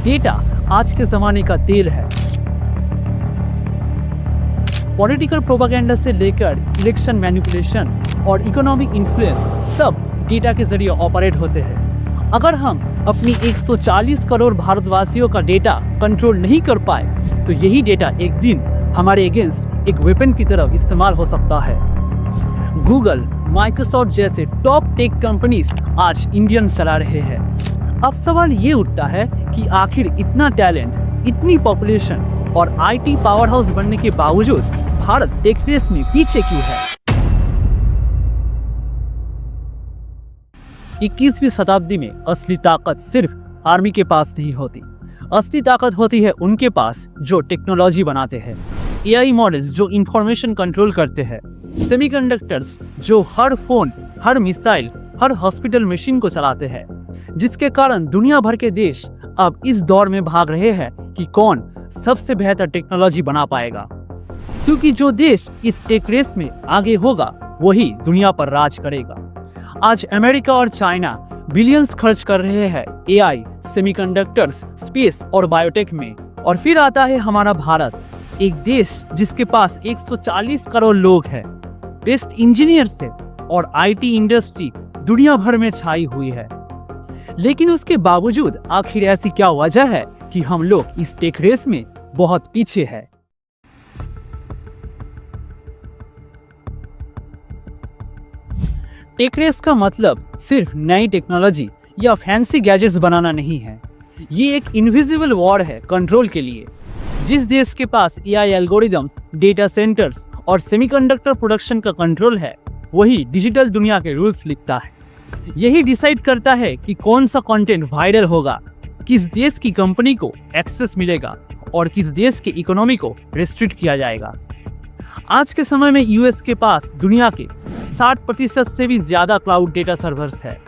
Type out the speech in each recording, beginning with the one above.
Data आज के जमाने का तेल है। पॉलिटिकल प्रोपेगेंडा से लेकर इलेक्शन मैनिपुलेशन और इकोनॉमिक इन्फ्लुएंस सब डेटा के जरिए ऑपरेट होते हैं। अगर हम अपनी 140 करोड़ भारतवासियों का डेटा कंट्रोल नहीं कर पाए तो यही डेटा एक दिन हमारे अगेंस्ट एक वेपन की तरफ इस्तेमाल हो सकता है। गूगल, माइक्रोसॉफ्ट जैसे टॉप टेक कंपनीज आज इंडियंस चला रहे हैं। अब सवाल ये उठता है कि आखिर इतना टैलेंट, इतनी पॉपुलेशन और आईटी पावर हाउस बनने के बावजूद भारत टेक रेस में पीछे क्यों है? 21वीं शताब्दी में असली ताकत सिर्फ आर्मी के पास नहीं होती। असली ताकत होती है उनके पास जो टेक्नोलॉजी बनाते हैं, एआई मॉडल्स जो इंफॉर्मेशन कंट्रोल करते हैं, सेमीकंडक्टर्स जो हर फोन, हर मिसाइल, हर हॉस्पिटल मशीन को चलाते हैं, जिसके कारण दुनिया भर के देश अब इस दौर में भाग रहे हैं कि कौन सबसे बेहतर टेक्नोलॉजी बना पाएगा। क्योंकि जो देश इस टेक रेस में आगे होगा वही दुनिया पर राज करेगा। आज अमेरिका और चाइना बिलियंस खर्च कर रहे हैं एआई, सेमीकंडक्टर्स, स्पेस और बायोटेक में। और फिर आता है हमारा भारत, एक देश जिसके पास 140 करोड़ लोग हैं, बेस्ट इंजीनियर से और आईटी इंडस्ट्री दुनिया भर में छाई हुई है। लेकिन उसके बावजूद आखिर ऐसी क्या वजह है कि हम लोग इस टेक रेस में बहुत पीछे हैं? टेक रेस का मतलब सिर्फ नई टेक्नोलॉजी या फैंसी गैजेट्स बनाना नहीं है। ये एक इनविजिबल वॉर है कंट्रोल के लिए। जिस देश के पास एआई एल्गोरिदम्स, डेटा सेंटर्स और सेमीकंडक्टर प्रोडक्शन का कंट्रोल है, वही डिजिटल दुनिया के रूल्स लिखता है। यही डिसाइड करता है कि कौन सा कंटेंट वायरल होगा, किस देश की कंपनी को एक्सेस मिलेगा और किस देश की इकोनॉमी को रेस्ट्रिक्ट किया जाएगा। आज के समय में यूएस के पास दुनिया के 60% से भी ज्यादा क्लाउड डेटा सर्वर्स है।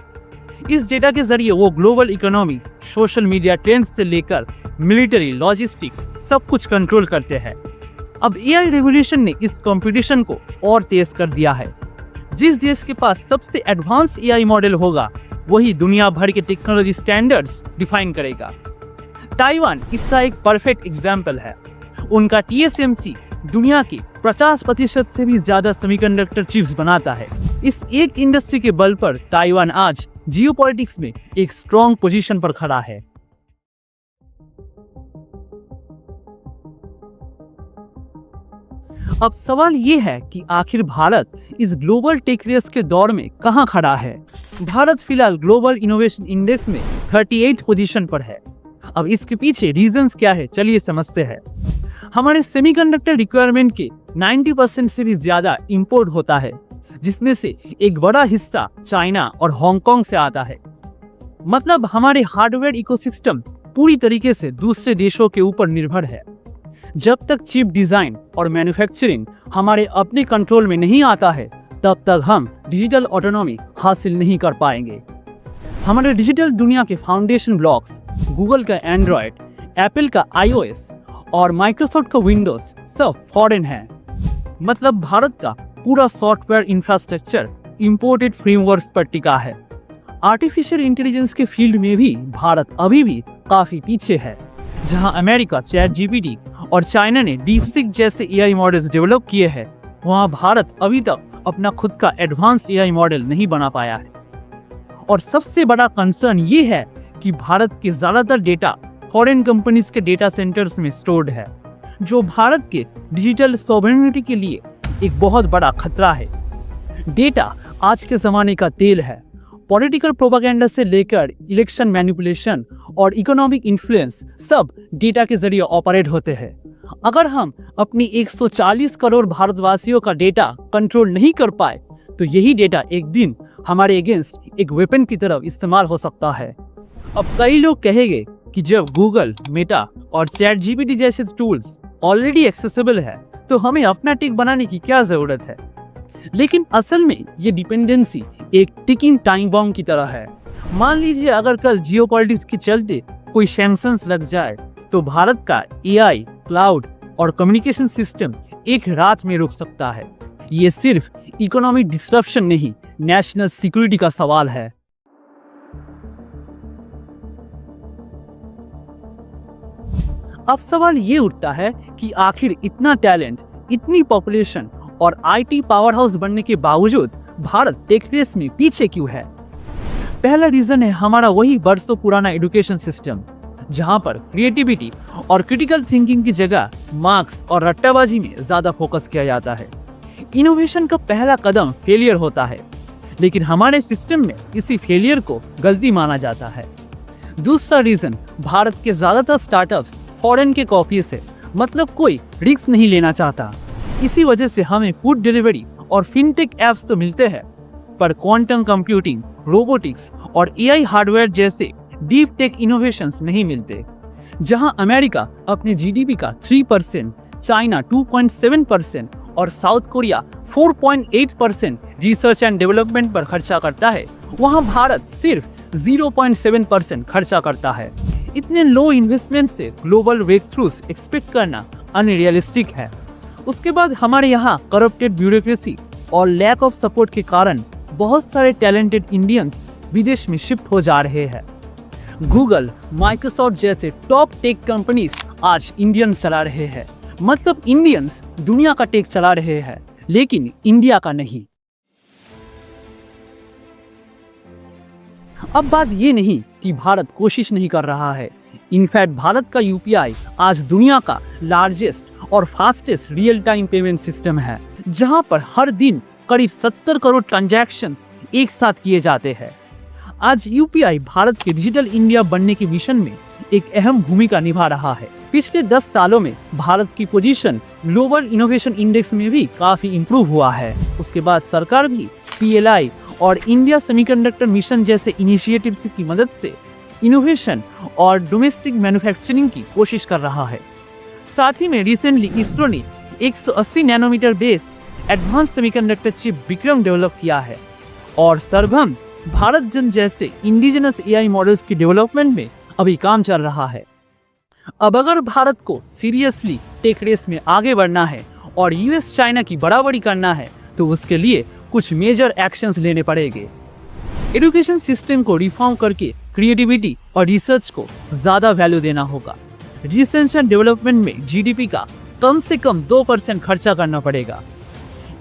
इस डेटा के जरिए वो global economy, social media trends से लेकर मिलिट्री, लॉजिस्टिक सब कुछ कंट्रोल करते हैं। अब एआई रेवोल्यूशन ने इस कंपटीशन को और तेज कर दिया है। जिस देश के पास सबसे एडवांस एआई मॉडल होगा वही दुनिया भर के टेक्नोलॉजी स्टैंडर्ड्स डिफाइन करेगा। ताइवान इसका एक परफेक्ट एग्जाम्पल है। उनका टीएसएमसी दुनिया के 50% से भी ज्यादा सेमीकंडक्टर चिप्स बनाता है। इस एक इंडस्ट्री के बल पर ताइवान आज जियोपॉलिटिक्स में एक स्ट्रॉन्ग पोजीशन पर खड़ा है। अब सवाल ये है कि आखिर भारत इस ग्लोबल टेक रेस के दौर में कहां खड़ा है? भारत फिलहाल ग्लोबल इनोवेशन इंडेक्स में 38 पोजीशन पर है। अब इसके पीछे रीजंस क्या है, चलिए समझते हैं। हमारे सेमीकंडक्टर रिक्वायरमेंट के 90% से भी ज्यादा इंपोर्ट होता है, जिसमें से एक बड़ा हिस्सा चाइना और हांगकांग से आता है। मतलब हमारे हार्डवेयर इकोसिस्टम पूरी तरीके से दूसरे देशों के ऊपर निर्भर है। जब तक चिप डिजाइन और मैन्युफैक्चरिंग हमारे अपने कंट्रोल में नहीं आता है, तब तक हम डिजिटल ऑटोनॉमी हासिल नहीं कर पाएंगे। हमारे डिजिटल दुनिया के फाउंडेशन ब्लॉक्स, गूगल का एंड्रॉयड, एप्पल का iOS और माइक्रोसॉफ्ट का विंडोज सब फॉरेन है। मतलब भारत का पूरा सॉफ्टवेयर इंफ्रास्ट्रक्चर इंपोर्टेड फ्रेमवर्क्स पर टिका है। आर्टिफिशियल इंटेलिजेंस के फील्ड में भी भारत अभी भी काफी पीछे है। जहां अमेरिका ChatGPT और चाइना ने डीपसीक जैसे एआई मॉडल्स डेवलप किए हैं, वहां भारत अभी तक अपना खुद का एडवांस एआई मॉडल नहीं बना पाया है। और सबसे बड़ा कंसर्न ये है कि भारत के ज्यादातर डेटा फॉरेन कंपनीज के डेटा सेंटर्स में स्टोर्ड है, जो भारत के डिजिटल सॉवरेनिटी के लिए एक बहुत बड़ा खतरा है। डेटा आज के जमाने का तेल है। पॉलिटिकल प्रोपेगेंडा से लेकर इलेक्शन मैनिपुलेशन और इकोनॉमिक इन्फ्लुएंस सब डेटा के जरिए ऑपरेट होते हैं। अगर हम अपनी 140 करोड़ भारतवासियों का डेटा कंट्रोल नहीं कर पाए तो यही डेटा एक दिन हमारे अगेंस्ट एक वेपन की तरफ इस्तेमाल हो सकता है। अब कई लोग कहेंगे कि जब गूगल, मेटा और ChatGPT जैसे टूल्स ऑलरेडी एक्सेसिबल है तो हमें अपना टेक बनाने की क्या जरूरत है? लेकिन असल में ये डिपेंडेंसी एक टिकिंग टाइम बॉम्ब की तरह है। मान लीजिए अगर कल जियोपॉलिटिक्स के चलते कोई सैंक्शंस लग जाए तो भारत का एआई, क्लाउड और कम्युनिकेशन सिस्टम एक रात में रुक सकता है। ये सिर्फ इकोनॉमिक डिस्ट्रप्शन नहीं, नेशनल सिक्योरिटी का सवाल है। अब सवाल ये उठता है कि आखिर इतना टैलेंट, इतनी पॉपुलेशन और आईटी पावर हाउस बनने के बावजूद भारत टेक रेस में पीछे क्यों है? पहला रीजन है हमारा वही बरसों पुराना एजुकेशन सिस्टम, जहां पर क्रिएटिविटी और क्रिटिकल थिंकिंग की जगह मार्क्स और रट्टाबाजी में ज्यादा फोकस किया जाता है। इनोवेशन का पहला कदम फेलियर होता है, लेकिन हमारे सिस्टम में इसी फेलियर को गलती माना जाता है। दूसरा रीजन, भारत के ज्यादातर स्टार्टअप्स फॉरेन के कॉपी से, मतलब कोई रिस्क नहीं लेना चाहता। इसी वजह से हमें फूड डिलीवरी और फिनटेक एप्स तो मिलते हैं, पर क्वांटम कंप्यूटिंग, रोबोटिक्स और एआई हार्डवेयर जैसे डीप टेक इनोवेशंस नहीं मिलते। जहां अमेरिका अपने जीडीपी का 3%, चाइना 2.7% और south Korea 4.8% research and development पर खर्चा करता है, वहां भारत सिर्फ 0.7% खर्चा करता है। इतने लो इन्वेस्टमेंट से ग्लोबल ब्रेकथ्रूज एक्सपेक्ट करना अनरियलिस्टिक है। उसके बाद हमारे यहाँ करप्टेड ब्यूरोक्रेसी और लैक ऑफ सपोर्ट के कारण बहुत सारे टैलेंटेड इंडियंस विदेश में शिफ्ट हो जा रहे हैं। गूगल, माइक्रोसॉफ्ट जैसे टॉप टेक कंपनीज आज इंडियंस चला रहे हैं, मतलब इंडियंस दुनिया का टेक चला रहे हैं, लेकिन इंडिया का नहीं। अब बात ये नहीं कि भारत कोशिश नहीं कर रहा है। इनफैक्ट भारत का यूपीआई आज दुनिया का लार्जेस्ट और fastest real time payment system है, जहां पर हर दिन करीब 70 करोड़ ट्रांजैक्शंस एक साथ किए जाते हैं। आज यूपीआई भारत के डिजिटल इंडिया बनने के मिशन में एक अहम भूमिका निभा रहा है। पिछले 10 सालों में भारत की पोजीशन ग्लोबल इनोवेशन इंडेक्स में भी काफी इंप्रूव हुआ है। उसके बाद सरकार भी पीएलआई और इंडिया सेमीकंडक्टर मिशन जैसे इनिशिएटिव्स की मदद से इनोवेशन और डोमेस्टिक मैन्युफैक्चरिंग की कोशिश कर रहा है। साथ ही में रिसेंटली इसरो ने 180 nanometre based advance semiconductor chip Vikram develop किया है और सर्वम भारत जन जैसे इंडिजिनस एआई मॉडल्स की डेवलपमेंट में अभी काम चल रहा है। अब अगर भारत को सीरियसली टेक रेस में आगे बढ़ना है और यूएस चाइना की बराबरी करना है, तो उसके लिए कुछ मेजर एक्शंस लेने पड़ेंगे। एजुकेशन सिस्टम को रिफॉर्म करके क्रिएटिविटी और रिसर्च को ज्यादा वैल्यू देना होगा। रिसर्च एंड डेवलपमेंट में जीडीपी का कम से कम 2% खर्चा करना पड़ेगा।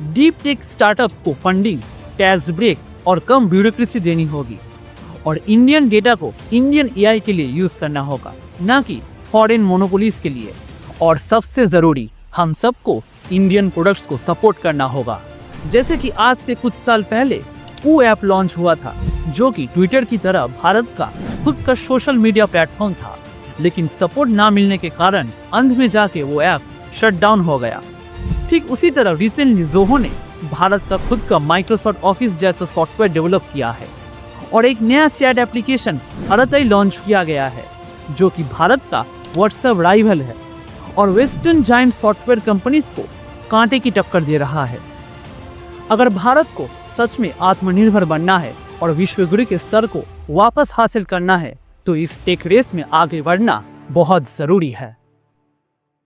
डीप टेक स्टार्टअप्स को फंडिंग, टैक्स ब्रेक और कम ब्यूरोक्रेसी देनी होगी और इंडियन डेटा को इंडियन एआई के लिए यूज करना होगा, न कि फॉरेन मोनोपोलीज के लिए। और सबसे जरूरी, हम सबको इंडियन प्रोडक्ट्स को सपोर्ट करना होगा। जैसे कि आज से कुछ साल पहले वो ऐप लॉन्च हुआ था, जो कि ट्विटर की तरह भारत का खुद का सोशल मीडिया प्लेटफॉर्म था, लेकिन सपोर्ट ना मिलने के कारण अंत में जाके वो ऐप शट डाउन हो गया। ठीक उसी तरह रिसेंटली जोहो ने भारत का खुद का माइक्रोसॉफ्ट ऑफिस जैसा सॉफ्टवेयर डेवलप किया है और एक नया चैट एप्लीकेशन भारत में लॉन्च किया गया है, जो कि भारत का व्हाट्सएप राइवल है और वेस्टर्न जायंट सॉफ्टवेयर कंपनीज को कांटे की टक्कर दे रहा है। अगर भारत को सच में आत्मनिर्भर बनना है और विश्व गुरु के स्तर को वापस हासिल करना है, तो इस टेक रेस में आगे बढ़ना बहुत जरूरी है।